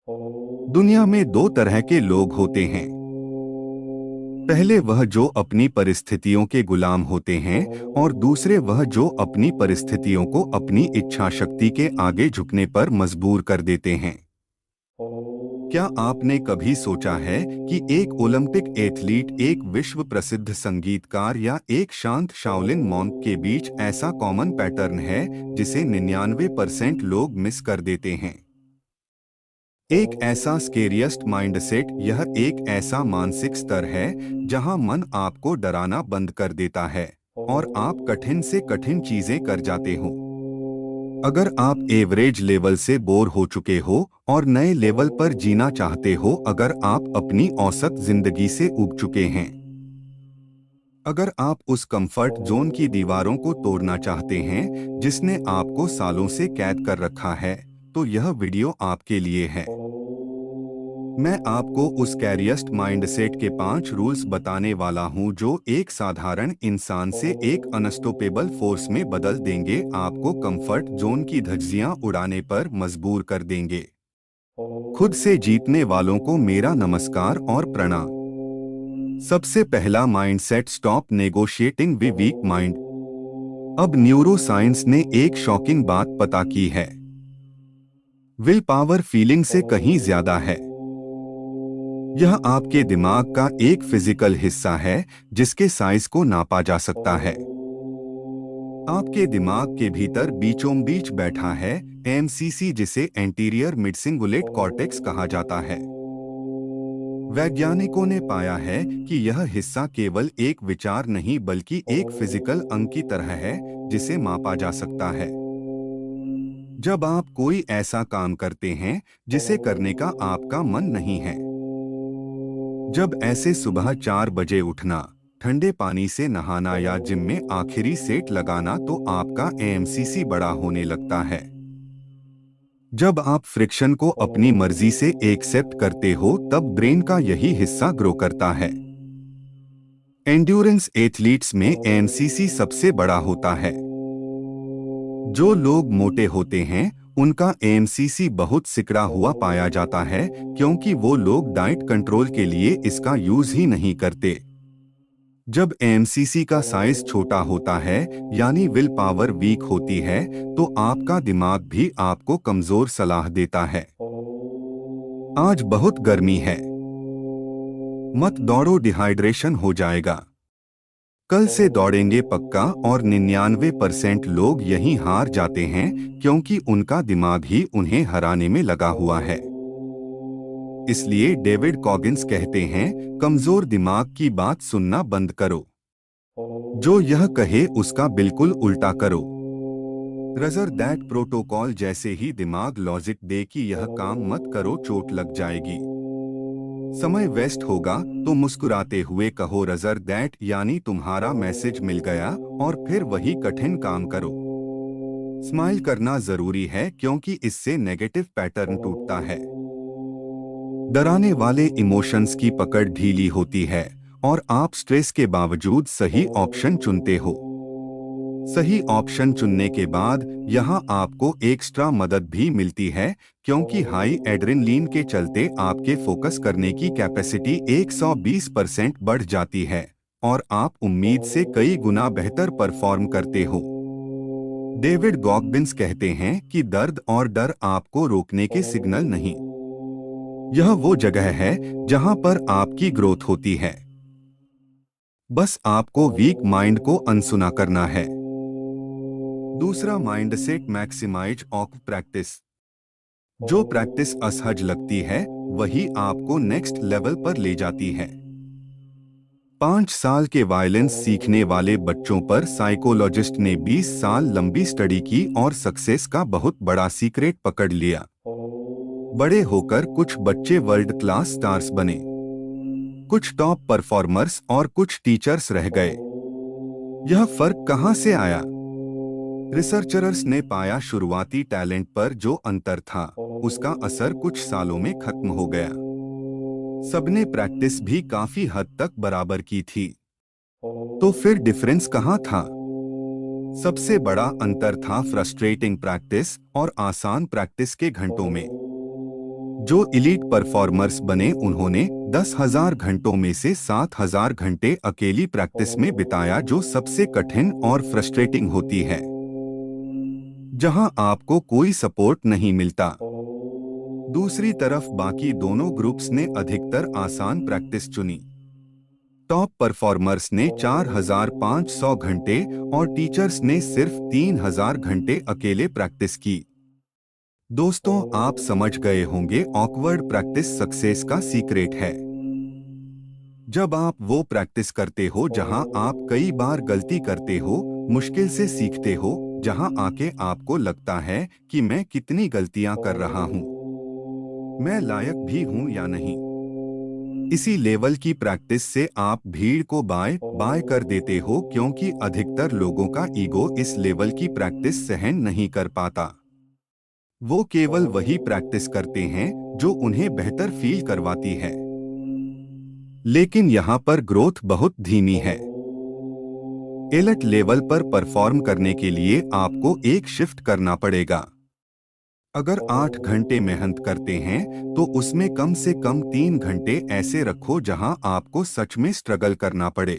दुनिया में दो तरह के लोग होते हैं। पहले वह जो अपनी परिस्थितियों के गुलाम होते हैं और दूसरे वह जो अपनी परिस्थितियों को अपनी इच्छा शक्ति के आगे झुकने पर मजबूर कर देते हैं। क्या आपने कभी सोचा है कि एक ओलंपिक एथलीट, एक विश्व प्रसिद्ध संगीतकार या एक शांत शाओलिन मॉन्क के बीच ऐसा कॉमन पैटर्न है जिसे 99% लोग मिस कर देते हैं? एक ऐसा स्केरियस्ट माइंडसेट, यह एक ऐसा मानसिक स्तर है जहां मन आपको डराना बंद कर देता है और आप कठिन से कठिन चीजें कर जाते हो। अगर आप एवरेज लेवल से बोर हो चुके हो और नए लेवल पर जीना चाहते हो, अगर आप अपनी औसत जिंदगी से ऊब चुके हैं, अगर आप उस कंफर्ट जोन की दीवारों को तोड़ना चाहते हैं जिसने आपको सालों से कैद कर रखा है, तो यह वीडियो आपके लिए है। मैं आपको उस कैरियस्ट माइंडसेट के 5 रूल्स बताने वाला हूं जो एक साधारण इंसान से एक अनस्टॉपेबल फोर्स में बदल देंगे, आपको कंफर्ट जोन की धज्जियां उड़ाने पर मजबूर कर देंगे। खुद से जीतने वालों को मेरा नमस्कार और प्रणाम। सबसे पहला mindset, stop negotiating with weak mind. अब न्यूरो साइंस ने एक शॉकिंग बात पता की है। विल पावर फीलिंग से कहीं ज्यादा है। यह आपके दिमाग का एक फिजिकल हिस्सा है जिसके साइज को नापा जा सकता है। आपके दिमाग के भीतर बीचों बीच बैठा है एमसीसी, जिसे एंटीरियर मिडसिंगुलेट कॉर्टेक्स कहा जाता है। वैज्ञानिकों ने पाया है कि यह हिस्सा केवल एक विचार नहीं बल्कि एक फिजिकल अंग की तरह है जिसे मापा जा सकता है। जब आप कोई ऐसा काम करते हैं जिसे करने का आपका मन नहीं है, जब ऐसे सुबह 4 बजे उठना, ठंडे पानी से नहाना या जिम में आखिरी सेट लगाना, तो आपका एएमसीसी बड़ा होने लगता है। जब आप फ्रिक्शन को अपनी मर्जी से एक्सेप्ट करते हो, तब ब्रेन का यही हिस्सा ग्रो करता है। एंड्योरेंस एथलीट्स में एएमसीसी सबसे बड़ा होता है। जो लोग मोटे होते हैं उनका एएमसीसी बहुत सिकड़ा हुआ पाया जाता है क्योंकि वो लोग डाइट कंट्रोल के लिए इसका यूज ही नहीं करते। जब एएमसीसी का साइज छोटा होता है, यानी विल पावर वीक होती है, तो आपका दिमाग भी आपको कमजोर सलाह देता है। आज बहुत गर्मी है, मत दौड़ो, डिहाइड्रेशन हो जाएगा। कल से दौड़ेंगे पक्का। और 99% लोग यहीं हार जाते हैं क्योंकि उनका दिमाग ही उन्हें हराने में लगा हुआ है। इसलिए डेविड कॉगिंस कहते हैं, कमजोर दिमाग की बात सुनना बंद करो। जो यह कहे उसका बिल्कुल उल्टा करो। रजर दैट प्रोटोकॉल, जैसे ही दिमाग लॉजिक दे कि यह काम मत करो, चोट लग जाएगी, समय वेस्ट होगा, तो मुस्कुराते हुए कहो रजर दैट, यानी तुम्हारा मैसेज मिल गया, और फिर वही कठिन काम करो। स्माइल करना जरूरी है क्योंकि इससे नेगेटिव पैटर्न टूटता है। डराने वाले इमोशंस की पकड़ ढीली होती है और आप स्ट्रेस के बावजूद सही ऑप्शन चुनते हो। सही ऑप्शन चुनने के बाद यहाँ आपको एक्स्ट्रा मदद भी मिलती है क्योंकि हाई एड्रेनलिन के चलते आपके फोकस करने की कैपेसिटी 120% बढ़ जाती है और आप उम्मीद से कई गुना बेहतर परफॉर्म करते हो। डेविड गॉगबिन्स कहते हैं कि दर्द और डर आपको रोकने के सिग्नल नहीं, यह वो जगह है जहां पर आपकी ग्रोथ होती है। बस आपको वीक माइंड को अनसुना करना है। दूसरा माइंडसेट, मैक्सिमाइज ऑफ प्रैक्टिस। जो प्रैक्टिस असहज लगती है वही आपको नेक्स्ट लेवल पर ले जाती है। 5 साल के वायलेंस सीखने वाले बच्चों पर साइकोलॉजिस्ट ने 20 साल लंबी स्टडी की और सक्सेस का बहुत बड़ा सीक्रेट पकड़ लिया। बड़े होकर कुछ बच्चे वर्ल्ड क्लास स्टार्स बने, कुछ टॉप परफॉर्मर्स और कुछ टीचर्स रह गए। यह फर्क कहां से आया? रिसर्चर्स ने पाया शुरुआती टैलेंट पर जो अंतर था उसका असर कुछ सालों में खत्म हो गया। सबने प्रैक्टिस भी काफी हद तक बराबर की थी। तो फिर डिफरेंस कहाँ था? सबसे बड़ा अंतर था फ्रस्ट्रेटिंग प्रैक्टिस और आसान प्रैक्टिस के घंटों में। जो इलीट परफॉर्मर्स बने उन्होंने 10,000 घंटों में से 7,000 घंटे अकेली प्रैक्टिस में बिताया, जो सबसे कठिन और फ्रस्ट्रेटिंग होती है, जहां आपको कोई सपोर्ट नहीं मिलता। दूसरी तरफ बाकी दोनों ग्रुप्स ने अधिकतर आसान प्रैक्टिस चुनी। टॉप परफॉर्मर्स ने 4,500 घंटे और टीचर्स ने सिर्फ 3,000 घंटे अकेले प्रैक्टिस की। दोस्तों, आप समझ गए होंगे ऑकवर्ड प्रैक्टिस सक्सेस का सीक्रेट है। जब आप वो प्रैक्टिस करते हो जहां आप कई बार गलती करते हो, मुश्किल से सीखते हो, जहां आके आपको लगता है कि मैं कितनी गलतियां कर रहा हूं, मैं लायक भी हूं या नहीं। इसी लेवल की प्रैक्टिस से आप भीड़ को बाय बाय कर देते हो, क्योंकि अधिकतर लोगों का ईगो इस लेवल की प्रैक्टिस सहन नहीं कर पाता। वो केवल वही प्रैक्टिस करते हैं जो उन्हें बेहतर फील करवाती है। लेकिन यहाँ पर ग्रोथ बहुत धीमी है। एलिट लेवल पर परफॉर्म करने के लिए आपको एक शिफ्ट करना पड़ेगा। अगर 8 घंटे मेहनत करते हैं तो उसमें कम से कम 3 घंटे ऐसे रखो जहां आपको सच में स्ट्रगल करना पड़े।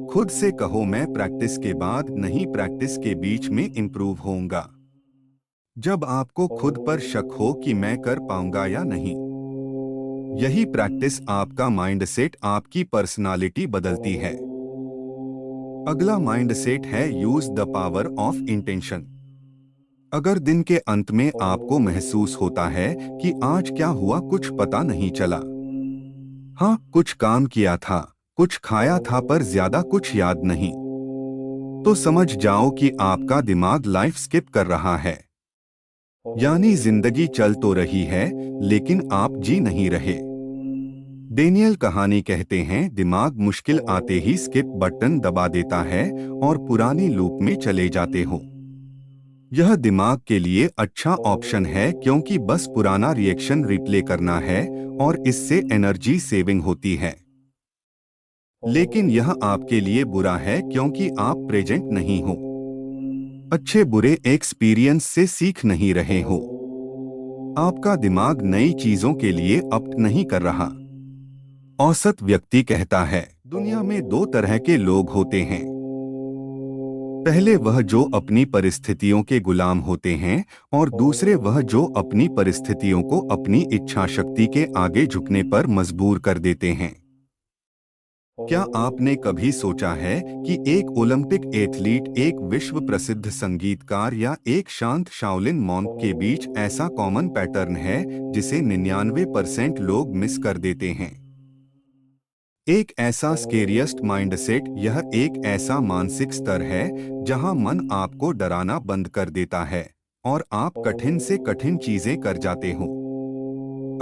खुद से कहो, मैं प्रैक्टिस के बाद नहीं, प्रैक्टिस के बीच में इंप्रूव होऊंगा। जब आपको खुद पर शक हो कि मैं कर पाऊंगा या नहीं, यही प्रैक्टिस आपका माइंडसेट, आपकी पर्सनालिटी बदलती है। अगला माइंडसेट है use the power of intention. अगर दिन के अंत में आपको महसूस होता है कि आज क्या हुआ कुछ पता नहीं चला, हाँ कुछ काम किया था, कुछ खाया था, पर ज्यादा कुछ याद नहीं, तो समझ जाओ कि आपका दिमाग लाइफ स्किप कर रहा है। यानी जिंदगी चल तो रही है लेकिन आप जी नहीं रहे। डेनियल कहानी कहते हैं, दिमाग मुश्किल आते ही स्किप बटन दबा देता है और पुरानी लूप में चले जाते हो। यह दिमाग के लिए अच्छा ऑप्शन है, क्योंकि बस पुराना रिएक्शन रिप्ले करना है और इससे एनर्जी सेविंग होती है। लेकिन यह आपके लिए बुरा है, क्योंकि आप प्रेजेंट नहीं हो, अच्छे बुरे एक्सपीरियंस से सीख नहीं रहे हो। आपका दिमाग नई चीजों के लिए ऑप्ट नहीं कर रहा। औसत व्यक्ति कहता है, दुनिया में दो तरह के लोग होते हैं। पहले वह जो अपनी परिस्थितियों के गुलाम होते हैं, और दूसरे वह जो अपनी परिस्थितियों को अपनी इच्छा शक्ति के आगे झुकने पर मजबूर कर देते हैं। क्या आपने कभी सोचा है कि एक ओलंपिक एथलीट, एक विश्व प्रसिद्ध संगीतकार या एक शांत शाओलिन मॉन्क के बीच ऐसा कॉमन पैटर्न है जिसे 99% लोग मिस कर देते हैं? एक ऐसा स्केरियस्ट माइंडसेट, यह एक ऐसा मानसिक स्तर है जहां मन आपको डराना बंद कर देता है और आप कठिन से कठिन चीजें कर जाते हो।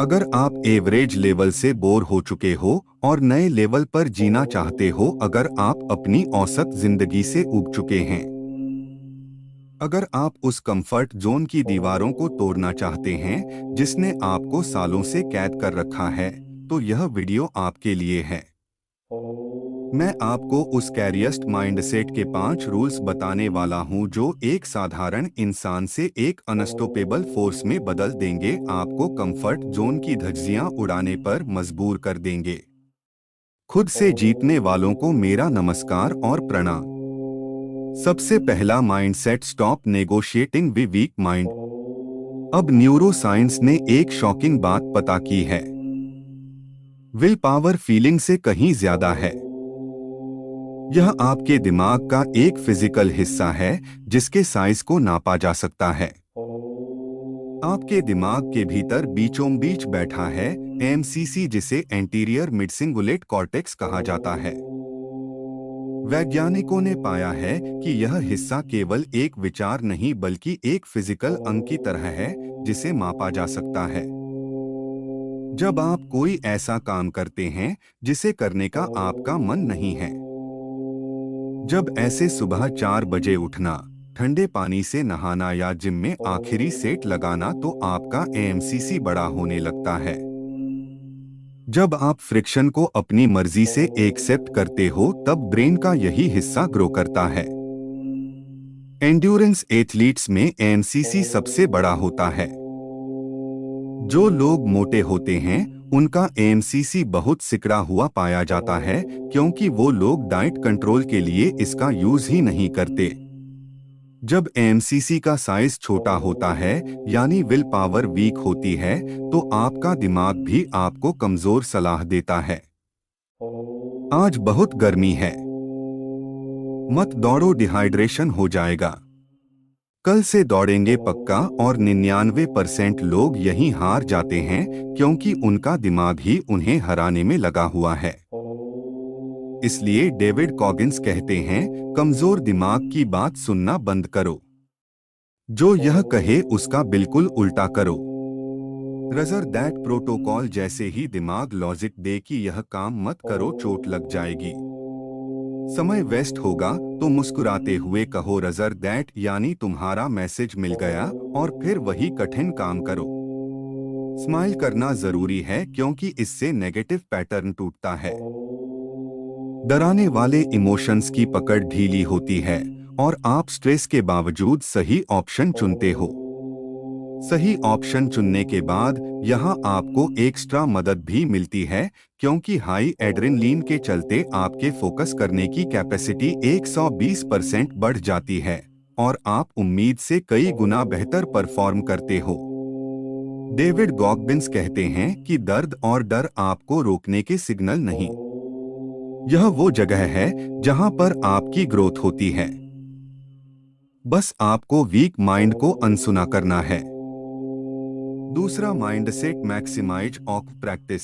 अगर आप एवरेज लेवल से बोर हो चुके हो और नए लेवल पर जीना चाहते हो, अगर आप अपनी औसत जिंदगी से ऊब चुके हैं, अगर आप उस कंफर्ट जोन की दीवारों को तोड़ना चाहते हैं जिसने आपको सालों से कैद कर रखा है, तो यह वीडियो आपके लिए है। मैं आपको उस कैरियस्ट माइंडसेट के 5 रूल्स बताने वाला हूं जो एक साधारण इंसान से एक अनस्टॉपेबल फोर्स में बदल देंगे, आपको कंफर्ट जोन की धज्जियां उड़ाने पर मजबूर कर देंगे। खुद से जीतने वालों को मेरा नमस्कार और प्रणाम। सबसे पहला mindset, stop negotiating with weak mind. अब न्यूरो साइंस ने एक शॉकिंग बात पता की है। विल पावर फीलिंग से कहीं ज्यादा है। यह आपके दिमाग का एक फिजिकल हिस्सा है जिसके साइज को नापा जा सकता है। आपके दिमाग के भीतर बीचों बीच बैठा है एमसीसी, जिसे एंटीरियर मिडसिंगुलेट कॉर्टेक्स कहा जाता है। वैज्ञानिकों ने पाया है कि यह हिस्सा केवल एक विचार नहीं बल्कि एक फिजिकल अंग की तरह है जिसे मापा जा सकता है। जब आप कोई ऐसा काम करते हैं जिसे करने का आपका मन नहीं है, जब ऐसे सुबह 4 बजे उठना, ठंडे पानी से नहाना या जिम में आखिरी सेट लगाना, तो आपका एएमसीसी बड़ा होने लगता है। जब आप फ्रिक्शन को अपनी मर्जी से एक्सेप्ट करते हो, तब ब्रेन का यही हिस्सा ग्रो करता है। एंड्योरेंस एथलीट्स में एएमसीसी सबसे बड़ा होता है। जो लोग मोटे होते हैं उनका एएमसीसी बहुत सिकुड़ा हुआ पाया जाता है क्योंकि वो लोग डाइट कंट्रोल के लिए इसका यूज ही नहीं करते। जब एएमसीसी का साइज छोटा होता है यानी विल पावर वीक होती है तो आपका दिमाग भी आपको कमजोर सलाह देता है। आज बहुत गर्मी है, मत दौड़ो, डिहाइड्रेशन हो जाएगा। कल से दौड़ेंगे पक्का। और 99% लोग यहीं हार जाते हैं क्योंकि उनका दिमाग ही उन्हें हराने में लगा हुआ है। इसलिए डेविड कॉगिंस कहते हैं, कमजोर दिमाग की बात सुनना बंद करो, जो यह कहे उसका बिल्कुल उल्टा करो। रजर दैट प्रोटोकॉल जैसे ही दिमाग लॉजिक दे कि यह काम मत करो, चोट लग जाएगी, समय वेस्ट होगा, तो मुस्कुराते हुए कहो रजर दैट, यानी तुम्हारा मैसेज मिल गया, और फिर वही कठिन काम करो। स्माइल करना जरूरी है क्योंकि इससे नेगेटिव पैटर्न टूटता है। डराने वाले इमोशंस की पकड़ ढीली होती है और आप स्ट्रेस के बावजूद सही ऑप्शन चुनते हो। सही ऑप्शन चुनने के बाद यहाँ आपको एक्स्ट्रा मदद भी मिलती है क्योंकि हाई एड्रेनलिन के चलते आपके फोकस करने की कैपेसिटी 120% बढ़ जाती है और आप उम्मीद से कई गुना बेहतर परफॉर्म करते हो। डेविड गॉगबिन्स कहते हैं कि दर्द और डर आपको रोकने के सिग्नल नहीं, यह वो जगह है जहां पर आपकी ग्रोथ होती है। बस आपको वीक माइंड को अनसुना करना है। दूसरा, माइंडसेट मैक्सिमाइज ऑफ प्रैक्टिस।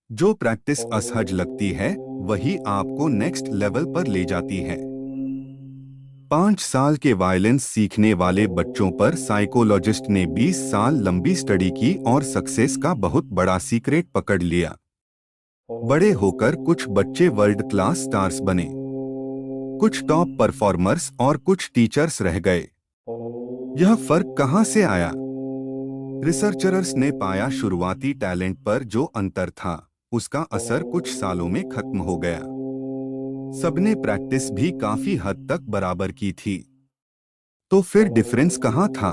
जो प्रैक्टिस असहज लगती है वही आपको नेक्स्ट लेवल पर ले जाती है। 5 साल के वायलेंस सीखने वाले बच्चों पर साइकोलॉजिस्ट ने 20 साल लंबी स्टडी की और सक्सेस का बहुत बड़ा सीक्रेट पकड़ लिया। बड़े होकर कुछ बच्चे वर्ल्ड क्लास स्टार्स बने, कुछ टॉप परफॉर्मर्स और कुछ टीचर्स रह गए। यह फर्क कहां से आया? रिसर्चर्स ने पाया शुरुआती टैलेंट पर जो अंतर था उसका असर कुछ सालों में खत्म हो गया। सबने प्रैक्टिस भी काफी हद तक बराबर की थी। तो फिर डिफरेंस कहाँ था?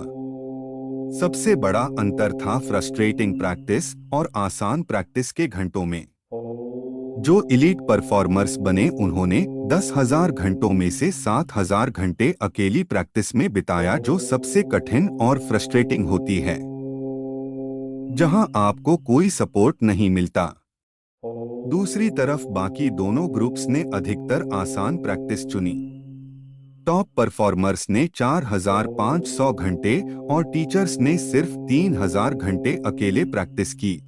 सबसे बड़ा अंतर था फ्रस्ट्रेटिंग प्रैक्टिस और आसान प्रैक्टिस के घंटों में। जो इलीट परफॉर्मर्स बने उन्होंने 10,000 घंटों में से 7,000 घंटे अकेली प्रैक्टिस में बिताया, जो सबसे कठिन और फ्रस्ट्रेटिंग होती है, जहां आपको कोई सपोर्ट नहीं मिलता। दूसरी तरफ बाकी दोनों ग्रुप्स ने अधिकतर आसान प्रैक्टिस चुनी। टॉप परफॉर्मर्स ने 4,500 घंटे और टीचर्स ने सिर्फ 3,000 घंटे अकेले प्रैक्टिस की।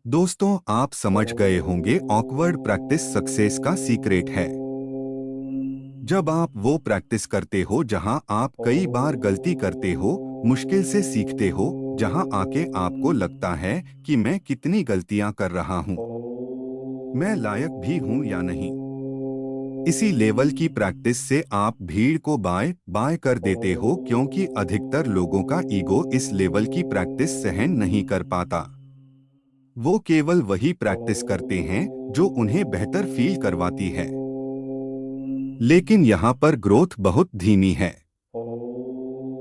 दोस्तों, आप समझ गए होंगे ऑकवर्ड प्रैक्टिस सक्सेस का सीक्रेट है। जब आप वो प्रैक्टिस करते हो जहां आप कई बार गलती करते हो, मुश्किल से सीखते हो, जहां आके आपको लगता है कि मैं कितनी गलतियां कर रहा हूं, मैं लायक भी हूं या नहीं। इसी लेवल की प्रैक्टिस से आप भीड़ को बाय बाय कर देते हो क्योंकि अधिकतर लोगों का ईगो इस लेवल की प्रैक्टिस सहन नहीं कर पाता। वो केवल वही प्रैक्टिस करते हैं जो उन्हें बेहतर फील करवाती है। लेकिन यहाँ पर ग्रोथ बहुत धीमी है।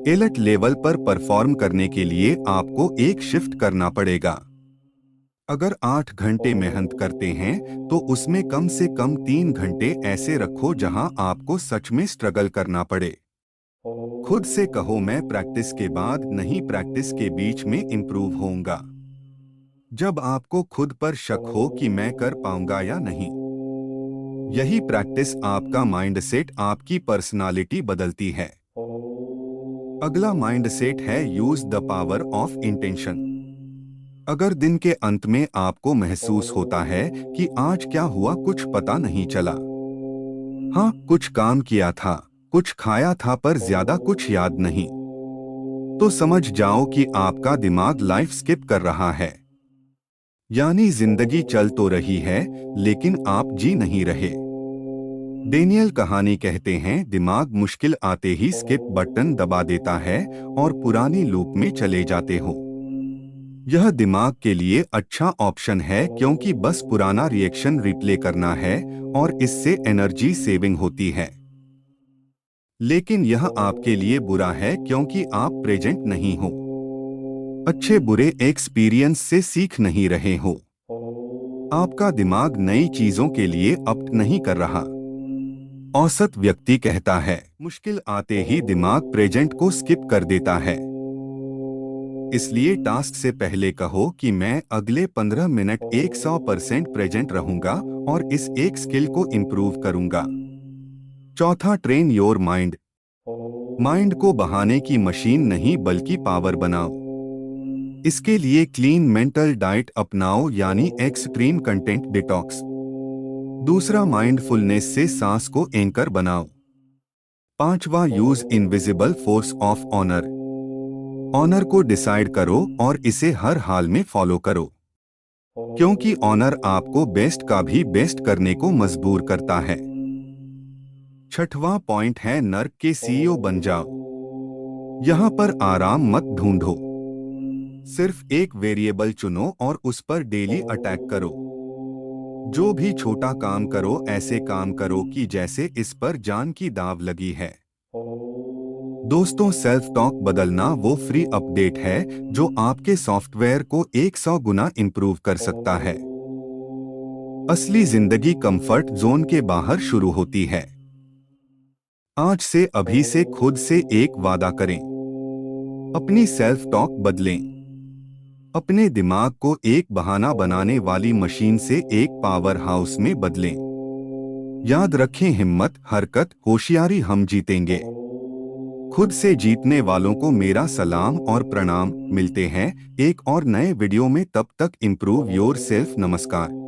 एलिट लेवल पर परफॉर्म करने के लिए आपको एक शिफ्ट करना पड़ेगा। अगर 8 घंटे मेहनत करते हैं तो उसमें कम से कम 3 घंटे ऐसे रखो जहां आपको सच में स्ट्रगल करना पड़े। खुद से कहो, मैं प्रैक्टिस के बाद नहीं, प्रैक्टिस के बीच में इंप्रूव होऊंगा। जब आपको खुद पर शक हो कि मैं कर पाऊंगा या नहीं, यही प्रैक्टिस आपका माइंडसेट, आपकी पर्सनालिटी बदलती है। अगला माइंडसेट है use the power of intention. अगर दिन के अंत में आपको महसूस होता है कि आज क्या हुआ कुछ पता नहीं चला, हाँ कुछ काम किया था, कुछ खाया था पर ज्यादा कुछ याद नहीं, तो समझ जाओ कि आपका दिमाग लाइफ स्किप कर रहा है। यानी जिंदगी चल तो रही है लेकिन आप जी नहीं रहे। डेनियल कहानी कहते हैं, दिमाग मुश्किल आते ही स्किप बटन दबा देता है और पुरानी लूप में चले जाते हो। यह दिमाग के लिए अच्छा ऑप्शन है क्योंकि बस पुराना रिएक्शन रिप्ले करना है और इससे एनर्जी सेविंग होती है। लेकिन यह आपके लिए बुरा है क्योंकि आप प्रेजेंट नहीं हो। अच्छे बुरे एक्सपीरियंस से सीख नहीं रहे हो। आपका दिमाग नई चीजों के लिए अप्ट नहीं कर रहा। औसत व्यक्ति कहता है, मुश्किल आते ही दिमाग प्रेजेंट को स्किप कर देता है। इसलिए टास्क से पहले कहो कि मैं अगले 15 मिनट 100% प्रेजेंट रहूंगा और इस एक स्किल को इम्प्रूव करूंगा। चौथा, ट्रेन योर माइंड। माइंड को बहाने की मशीन नहीं बल्कि पावर बनाओ। इसके लिए क्लीन मेंटल डाइट अपनाओ, यानी एक्सट्रीम कंटेंट डिटॉक्स। दूसरा, माइंडफुलनेस से सांस को एंकर बनाओ। पांचवा, use invisible force of honour. Honour को डिसाइड करो और इसे हर हाल में फॉलो करो, क्योंकि ऑनर आपको बेस्ट का भी बेस्ट करने को मजबूर करता है। छठवां पॉइंट है, नर्क के सीईओ बन जाओ। यहाँ पर आराम मत ढूंढो, सिर्फ एक वेरिएबल चुनो और उस पर डेली अटैक करो। जो भी छोटा काम करो, ऐसे काम करो कि जैसे इस पर जान की दाव लगी है। दोस्तों, सेल्फ टॉक बदलना वो फ्री अपडेट है जो आपके सॉफ्टवेयर को 100 गुना इंप्रूव कर सकता है। असली जिंदगी कंफर्ट जोन के बाहर शुरू होती है। आज से, अभी से खुद से एक वादा करें, अपनी सेल्फ टॉक बदलें। अपने दिमाग को एक बहाना बनाने वाली मशीन से एक पावर हाउस में बदलें। याद रखें, हिम्मत, हरकत, होशियारी हम जीतेंगे। खुद से जीतने वालों को मेरा सलाम और प्रणाम। मिलते हैं एक और नए वीडियो में, तब तक इम्प्रूव योर सेल्फ। नमस्कार।